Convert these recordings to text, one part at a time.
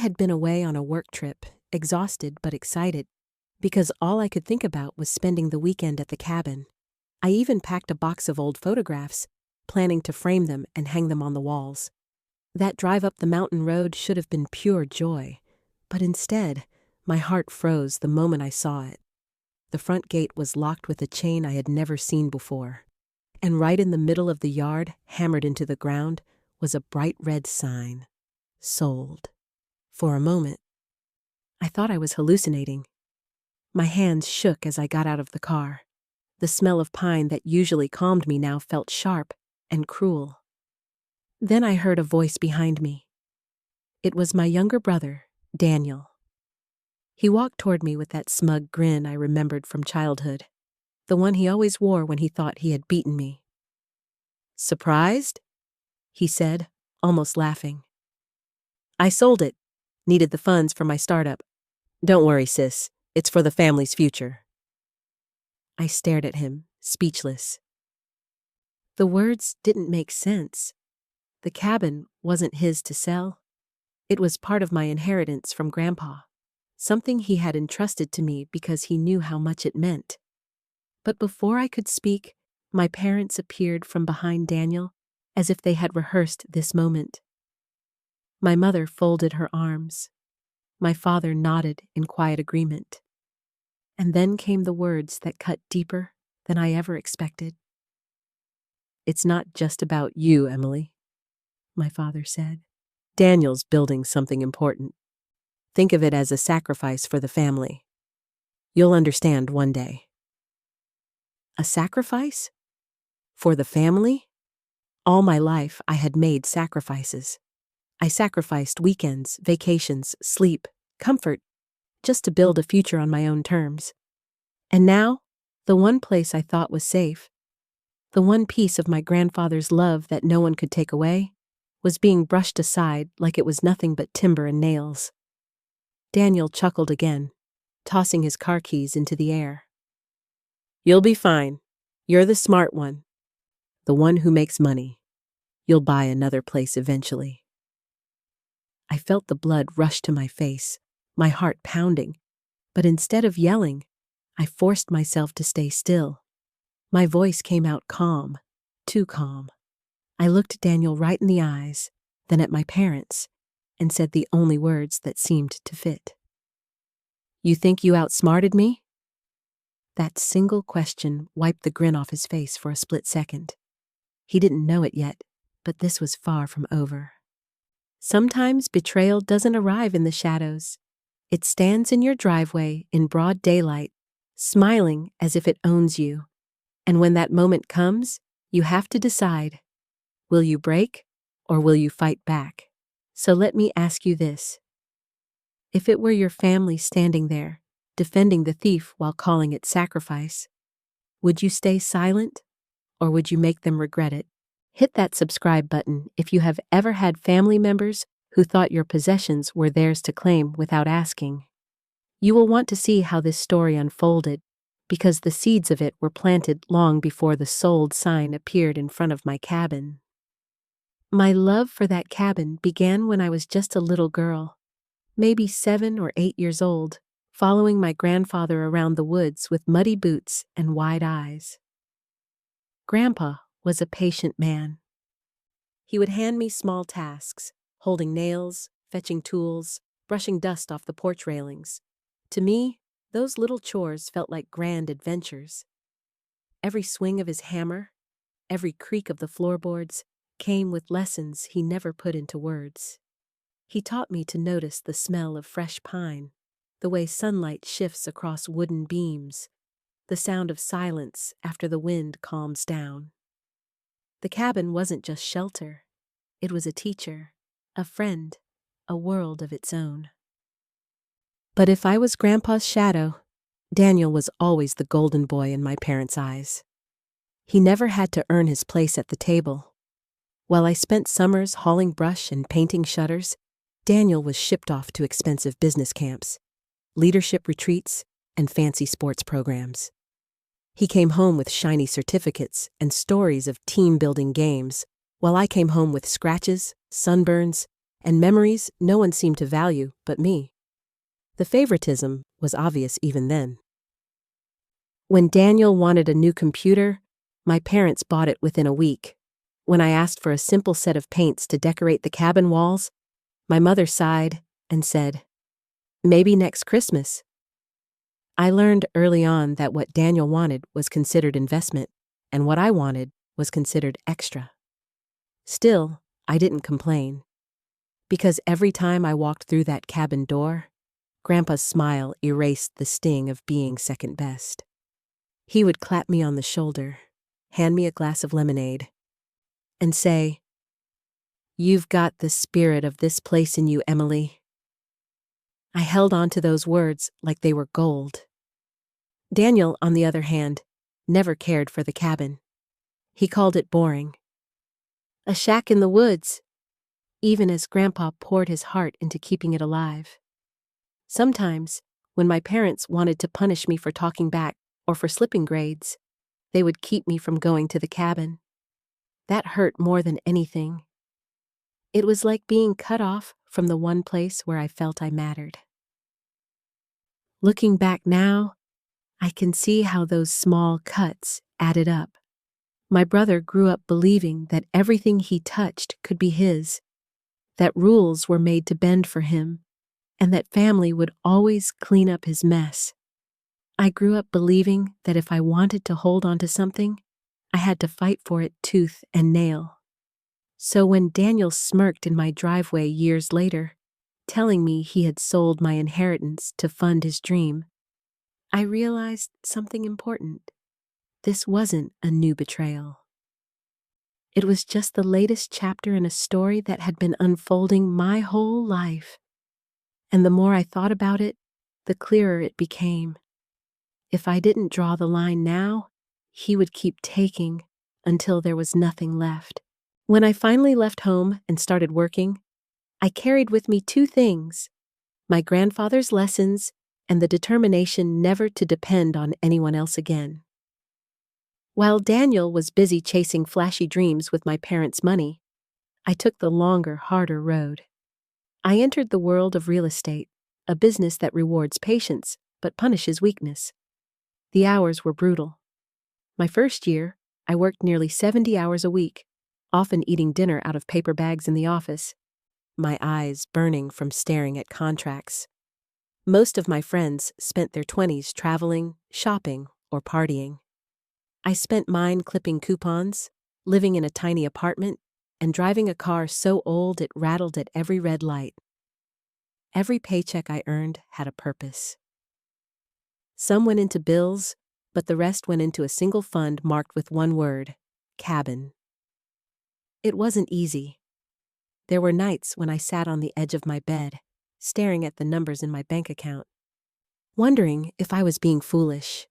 had been away on a work trip, exhausted but excited, because all I could think about was spending the weekend at the cabin. I even packed a box of old photographs, planning to frame them and hang them on the walls. That drive up the mountain road should have been pure joy, but instead, my heart froze the moment I saw it. The front gate was locked with a chain I had never seen before, and right in the middle of the yard, hammered into the ground, was a bright red sign. Sold. For a moment, I thought I was hallucinating. My hands shook as I got out of the car. The smell of pine that usually calmed me now felt sharp and cruel. Then I heard a voice behind me. It was my younger brother, Daniel. He walked toward me with that smug grin I remembered from childhood, the one he always wore when he thought he had beaten me. "Surprised?" he said, almost laughing. "I sold it. Needed the funds for my startup. Don't worry, sis. It's for the family's future." I stared at him, speechless. The words didn't make sense. The cabin wasn't his to sell. It was part of my inheritance from Grandpa, something he had entrusted to me because he knew how much it meant. But before I could speak, my parents appeared from behind Daniel, as if they had rehearsed this moment. My mother folded her arms. My father nodded in quiet agreement. And then came the words that cut deeper than I ever expected. "It's not just about you, Emily," my father said. "Daniel's building something important. Think of it as a sacrifice for the family. You'll understand one day." A sacrifice? For the family? All my life I had made sacrifices. I sacrificed weekends, vacations, sleep, comfort, just to build a future on my own terms. And now, the one place I thought was safe, the one piece of my grandfather's love that no one could take away, was being brushed aside like it was nothing but timber and nails. Daniel chuckled again, tossing his car keys into the air. "You'll be fine. You're the smart one. The one who makes money. You'll buy another place eventually." I felt the blood rush to my face, my heart pounding, but instead of yelling, I forced myself to stay still. My voice came out calm, too calm. I looked Daniel right in the eyes, then at my parents, and said the only words that seemed to fit. "You think you outsmarted me?" That single question wiped the grin off his face for a split second. He didn't know it yet, but this was far from over. Sometimes betrayal doesn't arrive in the shadows. It stands in your driveway in broad daylight, smiling as if it owns you. And when that moment comes, you have to decide, will you break or will you fight back? So let me ask you this. If it were your family standing there, defending the thief while calling it sacrifice, would you stay silent or would you make them regret it? Hit that subscribe button if you have ever had family members who thought your possessions were theirs to claim without asking. You will want to see how this story unfolded, because the seeds of it were planted long before the sold sign appeared in front of my cabin. My love for that cabin began when I was just a little girl, maybe 7 or 8 years old, following my grandfather around the woods with muddy boots and wide eyes. Grandpa was a patient man. He would hand me small tasks, holding nails, fetching tools, brushing dust off the porch railings. To me, those little chores felt like grand adventures. Every swing of his hammer, every creak of the floorboards, came with lessons he never put into words. He taught me to notice the smell of fresh pine, the way sunlight shifts across wooden beams, the sound of silence after the wind calms down. The cabin wasn't just shelter. It was a teacher, a friend, a world of its own. But if I was Grandpa's shadow, Daniel was always the golden boy in my parents' eyes. He never had to earn his place at the table. While I spent summers hauling brush and painting shutters, Daniel was shipped off to expensive business camps, leadership retreats, and fancy sports programs. He came home with shiny certificates and stories of team-building games, while I came home with scratches, sunburns, and memories no one seemed to value but me. The favoritism was obvious even then. When Daniel wanted a new computer, my parents bought it within a week. When I asked for a simple set of paints to decorate the cabin walls, my mother sighed and said, "Maybe next Christmas." I learned early on that what Daniel wanted was considered investment, and what I wanted was considered extra. Still, I didn't complain, because every time I walked through that cabin door, Grandpa's smile erased the sting of being second best. He would clap me on the shoulder, hand me a glass of lemonade, and say, "You've got the spirit of this place in you, Emily." I held on to those words like they were gold. Daniel, on the other hand, never cared for the cabin. He called it boring. A shack in the woods, even as Grandpa poured his heart into keeping it alive. Sometimes, when my parents wanted to punish me for talking back or for slipping grades, they would keep me from going to the cabin. That hurt more than anything. It was like being cut off from the one place where I felt I mattered. Looking back now, I can see how those small cuts added up. My brother grew up believing that everything he touched could be his, that rules were made to bend for him, and that family would always clean up his mess. I grew up believing that if I wanted to hold on to something, I had to fight for it tooth and nail. So when Daniel smirked in my driveway years later, telling me he had sold my inheritance to fund his dream, I realized something important. This wasn't a new betrayal. It was just the latest chapter in a story that had been unfolding my whole life. And the more I thought about it, the clearer it became. If I didn't draw the line now, he would keep taking until there was nothing left. When I finally left home and started working, I carried with me two things: my grandfather's lessons and the determination never to depend on anyone else again. While Daniel was busy chasing flashy dreams with my parents' money, I took the longer, harder road. I entered the world of real estate, a business that rewards patience but punishes weakness. The hours were brutal. My first year, I worked nearly 70 hours a week, often eating dinner out of paper bags in the office, my eyes burning from staring at contracts. Most of my friends spent their 20s traveling, shopping, or partying. I spent mine clipping coupons, living in a tiny apartment, and driving a car so old it rattled at every red light. Every paycheck I earned had a purpose. Some went into bills, but the rest went into a single fund marked with one word: cabin. It wasn't easy. There were nights when I sat on the edge of my bed, staring at the numbers in my bank account, wondering if I was being foolish.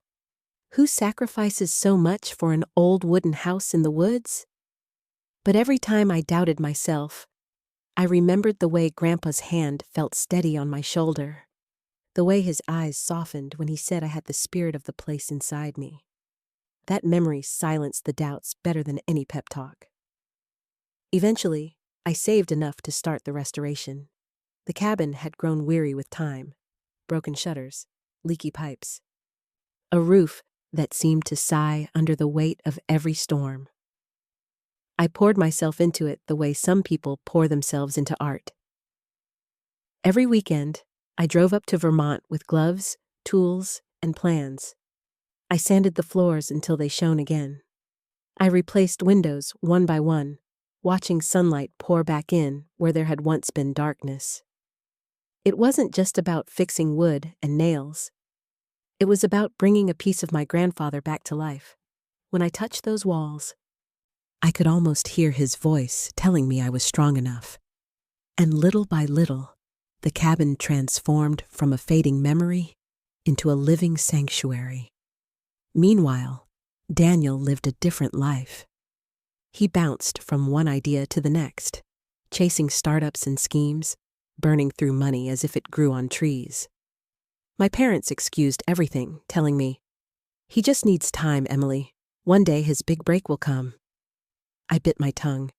Who sacrifices so much for an old wooden house in the woods? But every time I doubted myself, I remembered the way Grandpa's hand felt steady on my shoulder, the way his eyes softened when he said I had the spirit of the place inside me. That memory silenced the doubts better than any pep talk. Eventually, I saved enough to start the restoration. The cabin had grown weary with time: broken shutters, leaky pipes, a roof that seemed to sigh under the weight of every storm. I poured myself into it the way some people pour themselves into art. Every weekend, I drove up to Vermont with gloves, tools, and plans. I sanded the floors until they shone again. I replaced windows one by one, watching sunlight pour back in where there had once been darkness. It wasn't just about fixing wood and nails. It was about bringing a piece of my grandfather back to life. When I touched those walls, I could almost hear his voice telling me I was strong enough. And little by little, the cabin transformed from a fading memory into a living sanctuary. Meanwhile, Daniel lived a different life. He bounced from one idea to the next, chasing startups and schemes, burning through money as if it grew on trees. My parents excused everything, telling me, "He just needs time, Emily. One day his big break will come." I bit my tongue.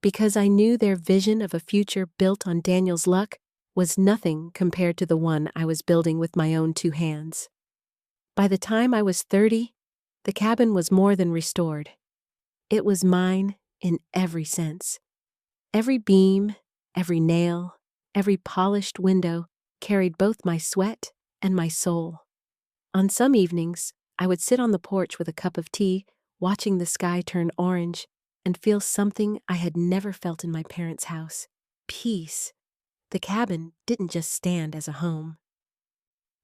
because I knew their vision of a future built on Daniel's luck was nothing compared to the one I was building with my own two hands. By the time I was 30, the cabin was more than restored. It was mine in every sense. Every beam, every nail, every polished window carried both my sweat and my soul. On some evenings, I would sit on the porch with a cup of tea, watching the sky turn orange, and feel something I had never felt in my parents' house: peace. The cabin didn't just stand as a home.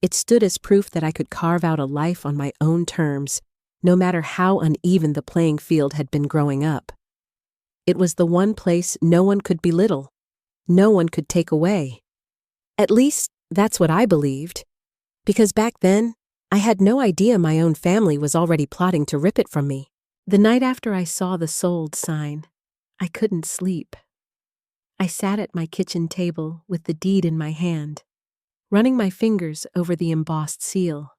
It stood as proof that I could carve out a life on my own terms, no matter how uneven the playing field had been growing up. It was the one place no one could belittle, no one could take away. At least, that's what I believed. Because back then, I had no idea my own family was already plotting to rip it from me. The night after I saw the sold sign, I couldn't sleep. I sat at my kitchen table with the deed in my hand, running my fingers over the embossed seal,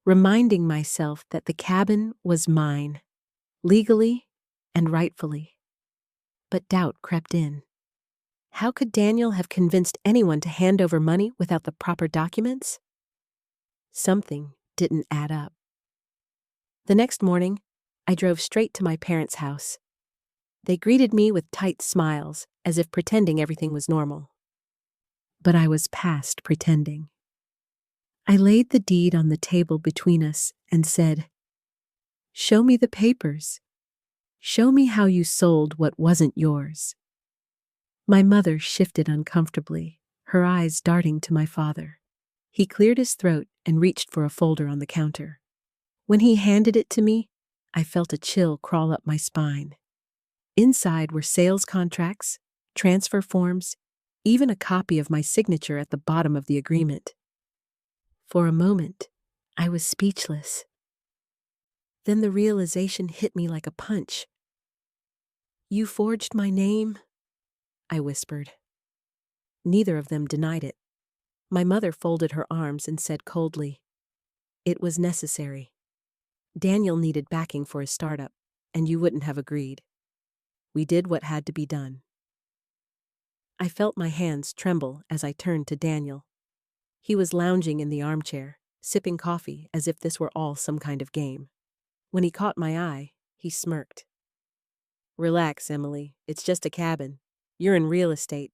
reminding myself that the cabin was mine, legally and rightfully. But doubt crept in. How could Daniel have convinced anyone to hand over money without the proper documents? Something didn't add up. The next morning, I drove straight to my parents' house. They greeted me with tight smiles, as if pretending everything was normal. But I was past pretending. I laid the deed on the table between us and said, "Show me the papers. Show me how you sold what wasn't yours." My mother shifted uncomfortably, her eyes darting to my father. He cleared his throat and reached for a folder on the counter. When he handed it to me, I felt a chill crawl up my spine. Inside were sales contracts, transfer forms, even a copy of my signature at the bottom of the agreement. For a moment, I was speechless. Then the realization hit me like a punch. "You forged my name?" I whispered. Neither of them denied it. My mother folded her arms and said coldly, "It was necessary. Daniel needed backing for his startup, and you wouldn't have agreed. We did what had to be done." I felt my hands tremble as I turned to Daniel. He was lounging in the armchair, sipping coffee as if this were all some kind of game. When he caught my eye, he smirked. "Relax, Emily. It's just a cabin. You're in real estate.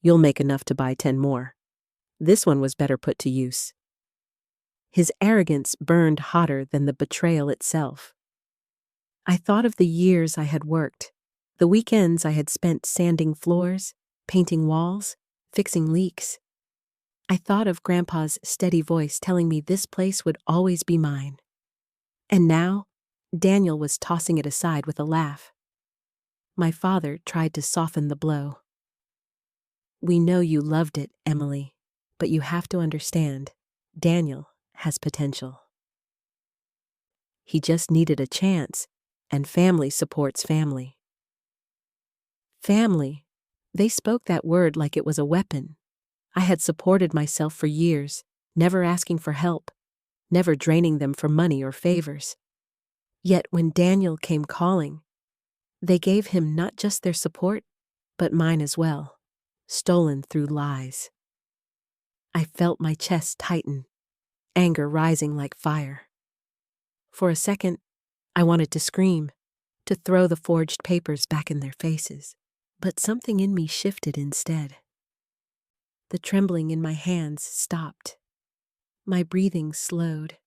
You'll make enough to buy 10 more. This one was better put to use." His arrogance burned hotter than the betrayal itself. I thought of the years I had worked, the weekends I had spent sanding floors, painting walls, fixing leaks. I thought of Grandpa's steady voice telling me this place would always be mine. And now, Daniel was tossing it aside with a laugh. My father tried to soften the blow. "We know you loved it, Emily, but you have to understand, Daniel has potential. He just needed a chance, and family supports family." Family. They spoke that word like it was a weapon. I had supported myself for years, never asking for help, never draining them for money or favors. Yet when Daniel came calling, they gave him not just their support, but mine as well, stolen through lies. I felt my chest tighten, anger rising like fire. For a second, I wanted to scream, to throw the forged papers back in their faces. But something in me shifted instead. The trembling in my hands stopped. My breathing slowed.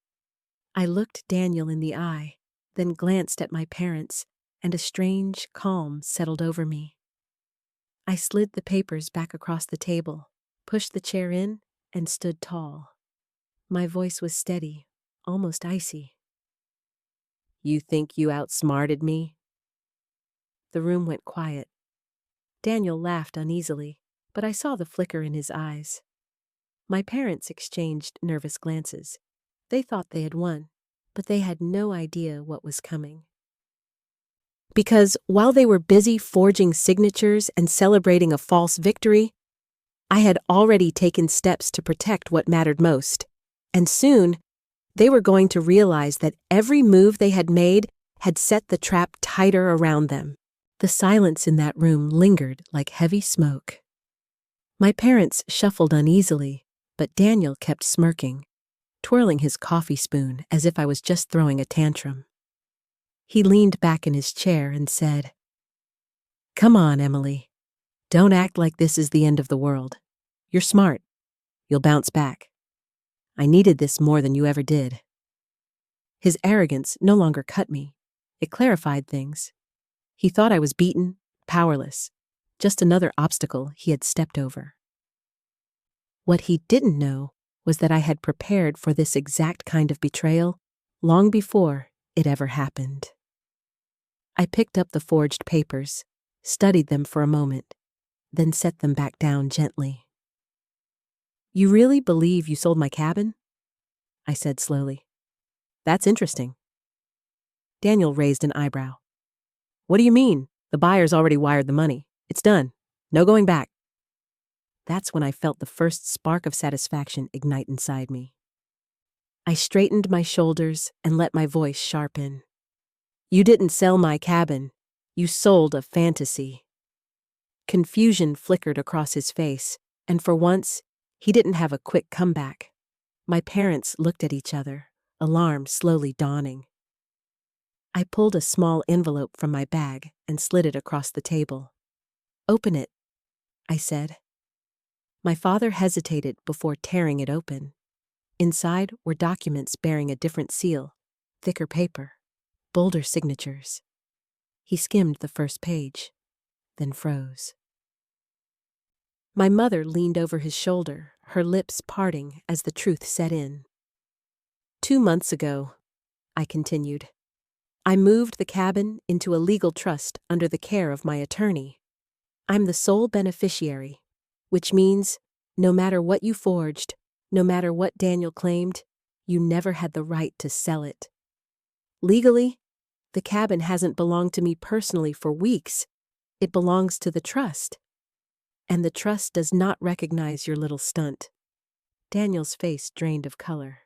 I looked Daniel in the eye, then glanced at my parents, and a strange calm settled over me. I slid the papers back across the table, pushed the chair in, and stood tall. My voice was steady, almost icy. "You think you outsmarted me?" The room went quiet. Daniel laughed uneasily, but I saw the flicker in his eyes. My parents exchanged nervous glances. They thought they had won, but they had no idea what was coming. Because while they were busy forging signatures and celebrating a false victory, I had already taken steps to protect what mattered most. And soon, they were going to realize that every move they had made had set the trap tighter around them. The silence in that room lingered like heavy smoke. My parents shuffled uneasily, but Daniel kept smirking, twirling his coffee spoon as if I was just throwing a tantrum. He leaned back in his chair and said, "Come on, Emily. Don't act like this is the end of the world. You're smart. You'll bounce back. I needed this more than you ever did." His arrogance no longer cut me. It clarified things. He thought I was beaten, powerless, just another obstacle he had stepped over. What he didn't know was that I had prepared for this exact kind of betrayal long before it ever happened. I picked up the forged papers, studied them for a moment, then set them back down gently. "You really believe you sold my cabin?" I said slowly. "That's interesting." Daniel raised an eyebrow. "What do you mean? The buyer's already wired the money. It's done. No going back." That's when I felt the first spark of satisfaction ignite inside me. I straightened my shoulders and let my voice sharpen. "You didn't sell my cabin. You sold a fantasy." Confusion flickered across his face, and for once, he didn't have a quick comeback. My parents looked at each other, alarm slowly dawning. I pulled a small envelope from my bag and slid it across the table. "Open it," I said. My father hesitated before tearing it open. Inside were documents bearing a different seal, thicker paper, bolder signatures. He skimmed the first page, then froze. My mother leaned over his shoulder, her lips parting as the truth set in. "2 months ago," I continued, "I moved the cabin into a legal trust under the care of my attorney. I'm the sole beneficiary, which means no matter what you forged, no matter what Daniel claimed, you never had the right to sell it. Legally, the cabin hasn't belonged to me personally for weeks. It belongs to the trust. And the trust does not recognize your little stunt." Daniel's face drained of color.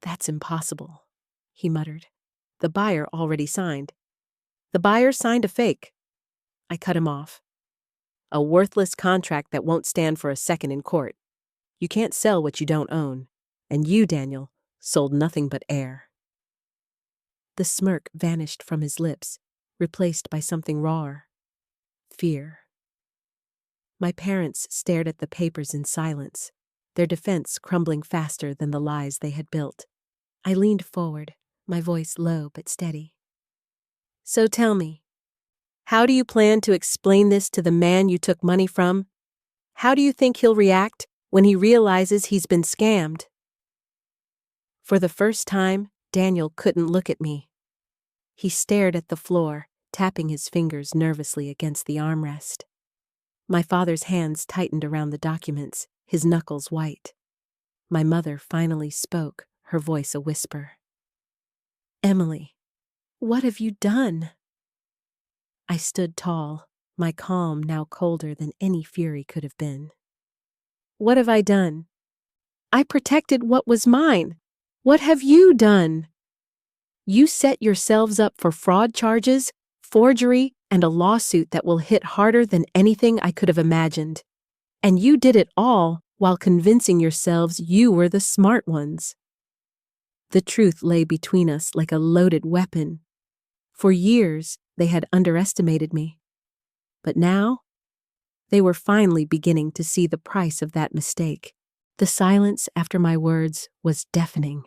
"That's impossible," he muttered. "The buyer already signed." "The buyer signed a fake." I cut him off. "A worthless contract that won't stand for a second in court. You can't sell what you don't own. And you, Daniel, sold nothing but air." The smirk vanished from his lips, replaced by something rawer. Fear. My parents stared at the papers in silence, their defense crumbling faster than the lies they had built. I leaned forward, my voice low but steady. "So tell me, how do you plan to explain this to the man you took money from? How do you think he'll react when he realizes he's been scammed?" For the first time, Daniel couldn't look at me. He stared at the floor, tapping his fingers nervously against the armrest. My father's hands tightened around the documents, his knuckles white. My mother finally spoke, her voice a whisper. "Emily, what have you done?" I stood tall, my calm now colder than any fury could have been. "What have I done? I protected what was mine. What have you done? You set yourselves up for fraud charges, forgery, and a lawsuit that will hit harder than anything I could have imagined. And you did it all while convincing yourselves you were the smart ones." The truth lay between us like a loaded weapon. For years, they had underestimated me. But now, they were finally beginning to see the price of that mistake. The silence after my words was deafening.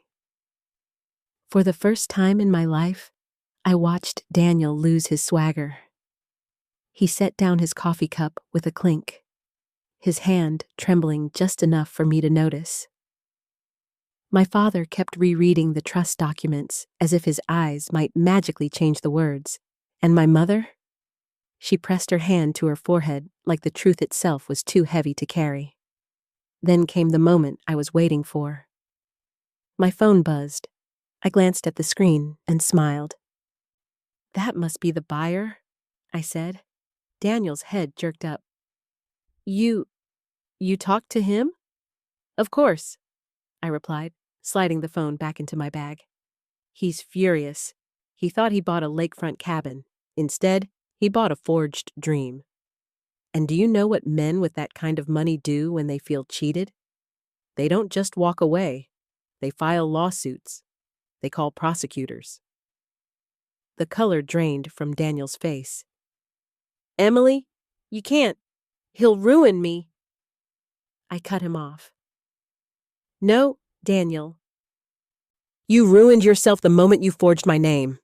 For the first time in my life, I watched Daniel lose his swagger. He set down his coffee cup with a clink, his hand trembling just enough for me to notice. My father kept rereading the trust documents as if his eyes might magically change the words, and my mother? She pressed her hand to her forehead like the truth itself was too heavy to carry. Then came the moment I was waiting for. My phone buzzed. I glanced at the screen and smiled. "That must be the buyer," I said. Daniel's head jerked up. You talked to him?" "Of course," I replied, sliding the phone back into my bag. "He's furious. He thought he bought a lakefront cabin. Instead, He bought a forged dream. And do you know what men with that kind of money do when they feel cheated? They don't just walk away. They file lawsuits. They call prosecutors. The color drained from Daniel's face. Emily, you can't. He'll ruin me. I cut him off. No, Daniel. You ruined yourself the moment you forged my name.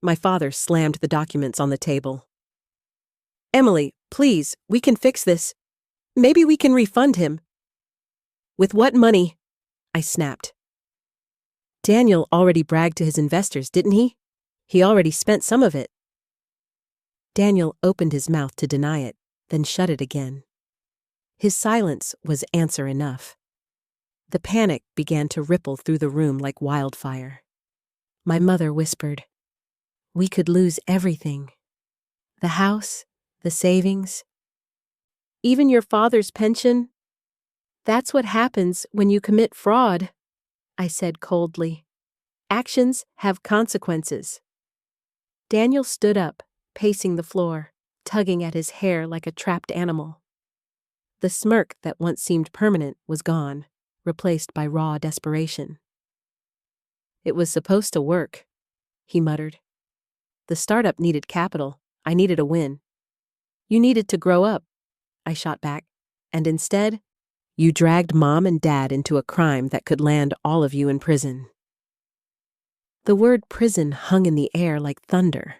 My father slammed the documents on the table. Emily, please, we can fix this. Maybe we can refund him. With what money? I snapped. Daniel already bragged to his investors, didn't he? He already spent some of it. Daniel opened his mouth to deny it, then shut it again. His silence was answer enough. The panic began to ripple through the room like wildfire. My mother whispered, "We could lose everything. The house, the savings, even your father's pension. That's what happens when you commit fraud," I said coldly. "Actions have consequences." Daniel stood up, pacing the floor, tugging at his hair like a trapped animal. The smirk that once seemed permanent was gone, replaced by raw desperation. "It was supposed to work," he muttered. "The startup needed capital. I needed a win. You needed to grow up," I shot back. "And instead, you dragged Mom and Dad into a crime that could land all of you in prison." The word prison hung in the air like thunder.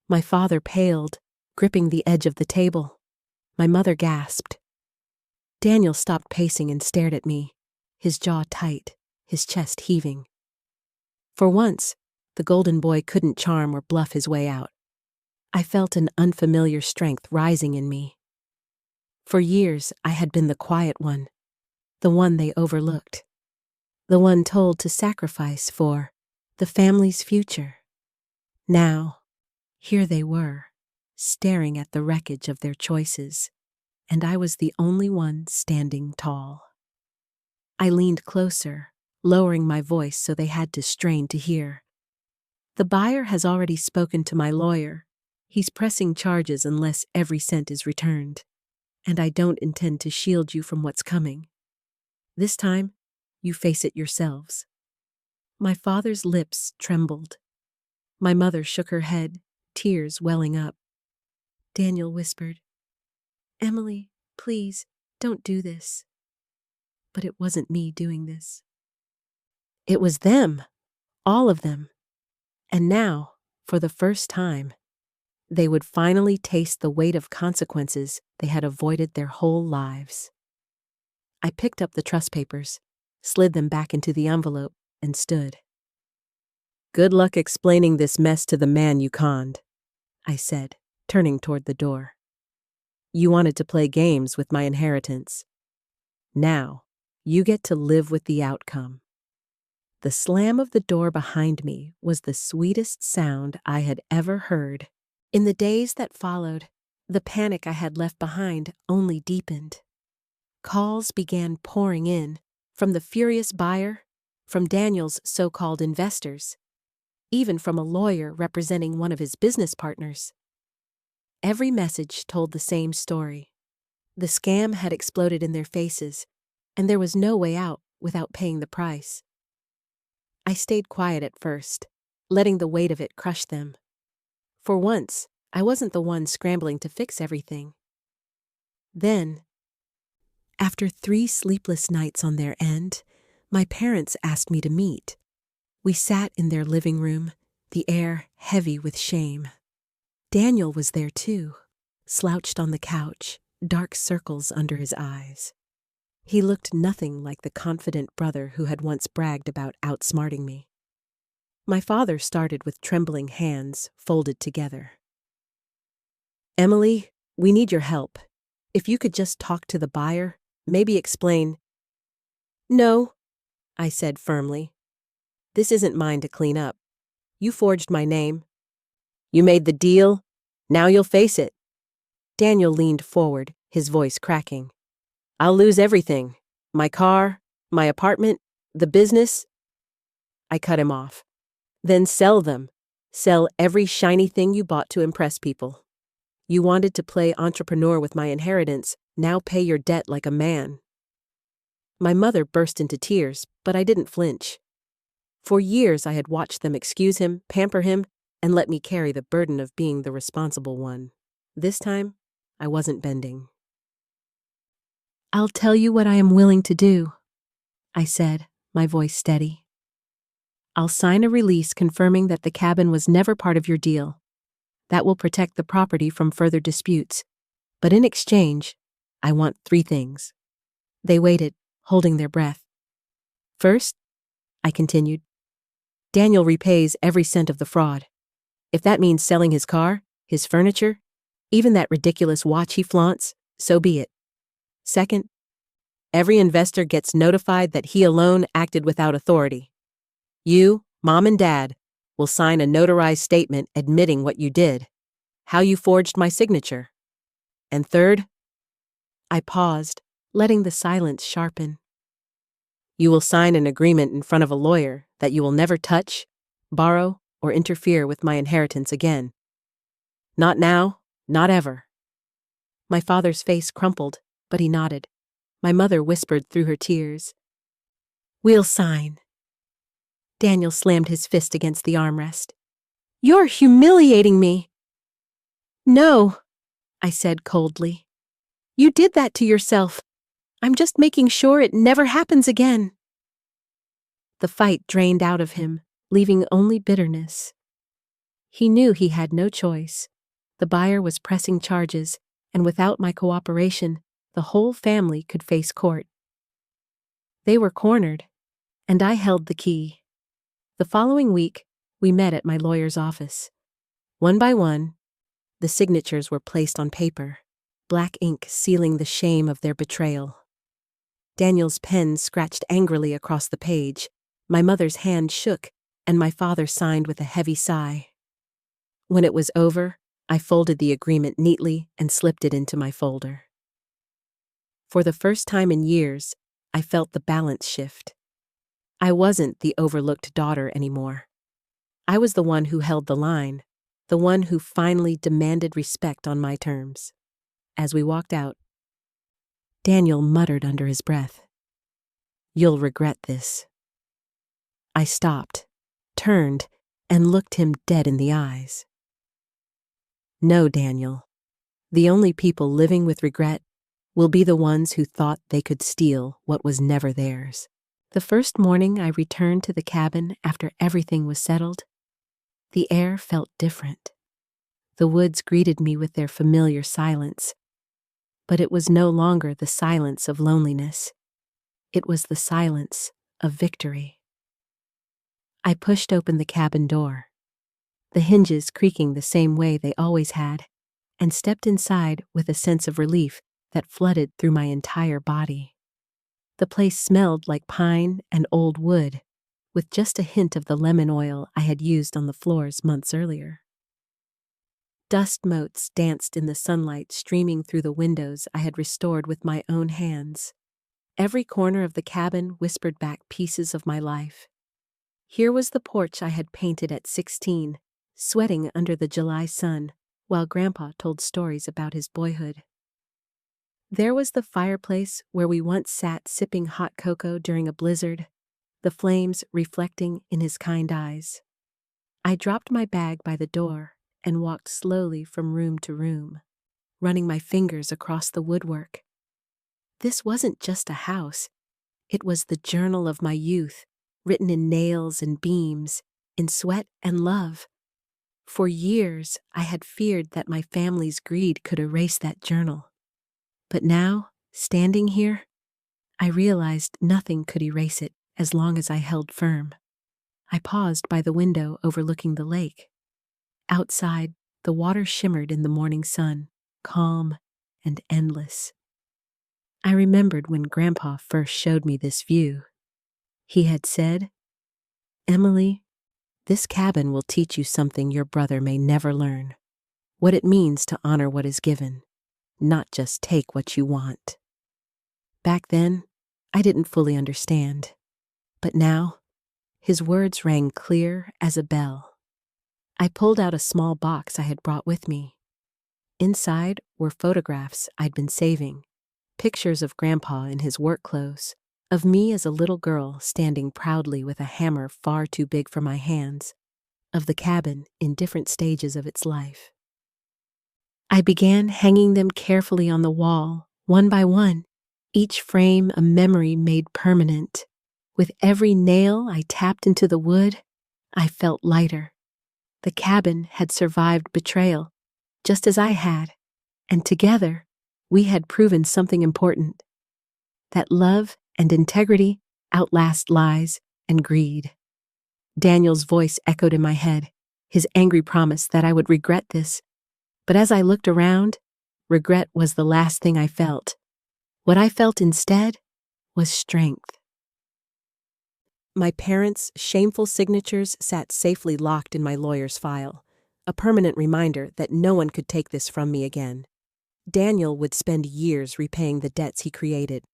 My father paled, gripping the edge of the table. My mother gasped. Daniel stopped pacing and stared at me, his jaw tight, his chest heaving. For once, the golden boy couldn't charm or bluff his way out. I felt an unfamiliar strength rising in me. For years, I had been the quiet one, the one they overlooked, the one told to sacrifice for the family's future. Now, here they were, staring at the wreckage of their choices, and I was the only one standing tall. I leaned closer, lowering my voice so they had to strain to hear. "The buyer has already spoken to my lawyer. He's pressing charges unless every cent is returned. And I don't intend to shield you from what's coming. This time, you face it yourselves." My father's lips trembled. My mother shook her head, tears welling up. Daniel whispered, "Emily, please, don't do this." But it wasn't me doing this. It was them, all of them. And now, for the first time, they would finally taste the weight of consequences they had avoided their whole lives. I picked up the trust papers, slid them back into the envelope, and stood. "Good luck explaining this mess to the man you conned," I said, turning toward the door. "You wanted to play games with my inheritance. Now, you get to live with the outcome." The slam of the door behind me was the sweetest sound I had ever heard. In the days that followed, the panic I had left behind only deepened. Calls began pouring in, from the furious buyer, from Daniel's so-called investors, even from a lawyer representing one of his business partners. Every message told the same story. The scam had exploded in their faces, and there was no way out without paying the price. I stayed quiet at first, letting the weight of it crush them. For once, I wasn't the one scrambling to fix everything. Then, after 3 sleepless nights on their end, my parents asked me to meet. We sat in their living room, the air heavy with shame. Daniel was there too, slouched on the couch, dark circles under his eyes. He looked nothing like the confident brother who had once bragged about outsmarting me. My father started with trembling hands folded together. "Emily, we need your help. If you could just talk to the buyer, maybe explain." "No," I said firmly. "This isn't mine to clean up. You forged my name. You made the deal. Now you'll face it." Daniel leaned forward, his voice cracking. "I'll lose everything. My car, my apartment, the business." I cut him off. "Then sell them. Sell every shiny thing you bought to impress people. You wanted to play entrepreneur with my inheritance, now pay your debt like a man. My mother burst into tears, but I didn't flinch. For years I had watched them excuse him, pamper him, and let me carry the burden of being the responsible one. This time, I wasn't bending. "I'll tell you what I am willing to do," I said, my voice steady. "I'll sign a release confirming that the cabin was never part of your deal. That will protect the property from further disputes. But in exchange, I want 3 things." They waited, holding their breath. "First," I continued, "Daniel repays every cent of the fraud. If that means selling his car, his furniture, even that ridiculous watch he flaunts, so be it. Second, every investor gets notified that he alone acted without authority. You, Mom and Dad, will sign a notarized statement admitting what you did, how you forged my signature. And third," I paused, letting the silence sharpen, "you will sign an agreement in front of a lawyer that you will never touch, borrow, or interfere with my inheritance again. Not now, not ever." My father's face crumpled, but he nodded. My mother whispered through her tears, "We'll sign." Daniel slammed his fist against the armrest. "You're humiliating me." "No," I said coldly. "You did that to yourself. I'm just making sure it never happens again." The fight drained out of him, leaving only bitterness. He knew he had no choice. The buyer was pressing charges, and without my cooperation, the whole family could face court. They were cornered, and I held the key. The following week, we met at my lawyer's office. One by one, the signatures were placed on paper, black ink sealing the shame of their betrayal. Daniel's pen scratched angrily across the page, my mother's hand shook, and my father signed with a heavy sigh. When it was over, I folded the agreement neatly and slipped it into my folder. For the first time in years, I felt the balance shift. I wasn't the overlooked daughter anymore. I was the one who held the line, the one who finally demanded respect on my terms. As we walked out, Daniel muttered under his breath, "You'll regret this." I stopped, turned, and looked him dead in the eyes. "No, Daniel. The only people living with regret will be the ones who thought they could steal what was never theirs." The first morning I returned to the cabin after everything was settled, the air felt different. The woods greeted me with their familiar silence, but it was no longer the silence of loneliness. It was the silence of victory. I pushed open the cabin door, the hinges creaking the same way they always had, and stepped inside with a sense of relief that flooded through my entire body. The place smelled like pine and old wood, with just a hint of the lemon oil I had used on the floors months earlier. Dust motes danced in the sunlight streaming through the windows I had restored with my own hands. Every corner of the cabin whispered back pieces of my life. Here was the porch I had painted at 16, sweating under the July sun, while Grandpa told stories about his boyhood. There was the fireplace where we once sat sipping hot cocoa during a blizzard, the flames reflecting in his kind eyes. I dropped my bag by the door and walked slowly from room to room, running my fingers across the woodwork. This wasn't just a house. It was the journal of my youth, written in nails and beams, in sweat and love. For years, I had feared that my family's greed could erase that journal. But now, standing here, I realized nothing could erase it as long as I held firm. I paused by the window overlooking the lake. Outside, the water shimmered in the morning sun, calm and endless. I remembered when Grandpa first showed me this view. He had said, "Emily, this cabin will teach you something your brother may never learn. What it means to honor what is given, not just take what you want." Back then, I didn't fully understand. But now, his words rang clear as a bell. I pulled out a small box I had brought with me. Inside were photographs I'd been saving, pictures of Grandpa in his work clothes, of me as a little girl standing proudly with a hammer far too big for my hands, of the cabin in different stages of its life. I began hanging them carefully on the wall, one by one, each frame a memory made permanent. With every nail I tapped into the wood, I felt lighter. The cabin had survived betrayal, just as I had, and together we had proven something important: that love and integrity outlast lies and greed. Daniel's voice echoed in my head, his angry promise that I would regret this. But as I looked around, regret was the last thing I felt. What I felt instead was strength. My parents' shameful signatures sat safely locked in my lawyer's file, a permanent reminder that no one could take this from me again. Daniel would spend years repaying the debts he created,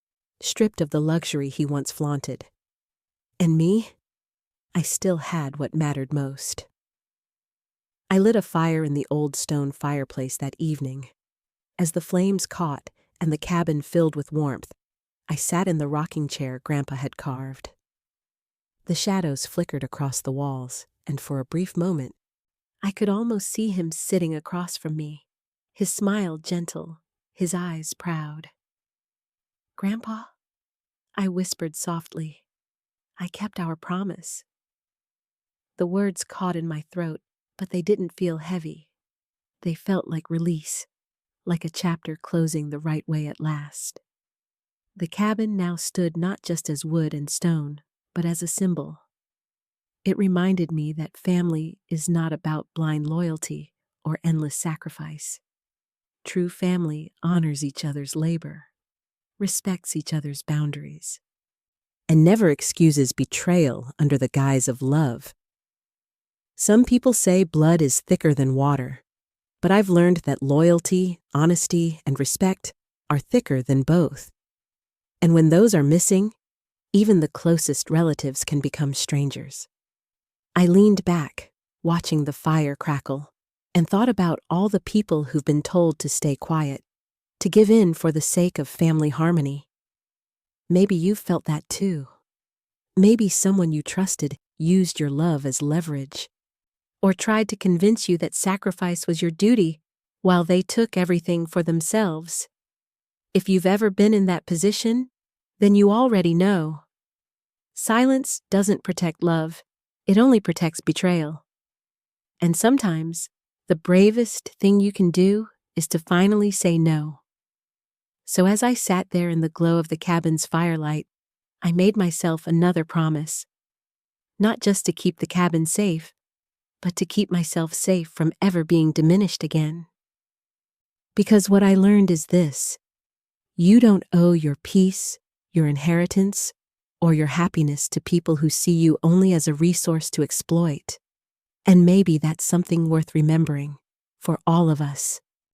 stripped of the luxury he once flaunted. And me? I still had what mattered most. I lit a fire in the old stone fireplace that evening. As the flames caught and the cabin filled with warmth, I sat in the rocking chair Grandpa had carved. The shadows flickered across the walls, and for a brief moment, I could almost see him sitting across from me, his smile gentle, his eyes proud. "Grandpa," I whispered softly, "I kept our promise." The words caught in my throat, but they didn't feel heavy. They felt like release, like a chapter closing the right way at last. The cabin now stood not just as wood and stone, but as a symbol. It reminded me that family is not about blind loyalty or endless sacrifice. True family honors each other's labor, respects each other's boundaries, and never excuses betrayal under the guise of love. Some people say blood is thicker than water, but I've learned that loyalty, honesty, and respect are thicker than both. And when those are missing, even the closest relatives can become strangers. I leaned back, watching the fire crackle, and thought about all the people who've been told to stay quiet, to give in for the sake of family harmony. Maybe you've felt that too. Maybe someone you trusted used your love as leverage, or tried to convince you that sacrifice was your duty while they took everything for themselves. If you've ever been in that position, then you already know. Silence doesn't protect love, it only protects betrayal. And sometimes, the bravest thing you can do is to finally say no. So as I sat there in the glow of the cabin's firelight, I made myself another promise. Not just to keep the cabin safe, but to keep myself safe from ever being diminished again. Because what I learned is this: you don't owe your peace, your inheritance, or your happiness to people who see you only as a resource to exploit. And maybe that's something worth remembering for all of us.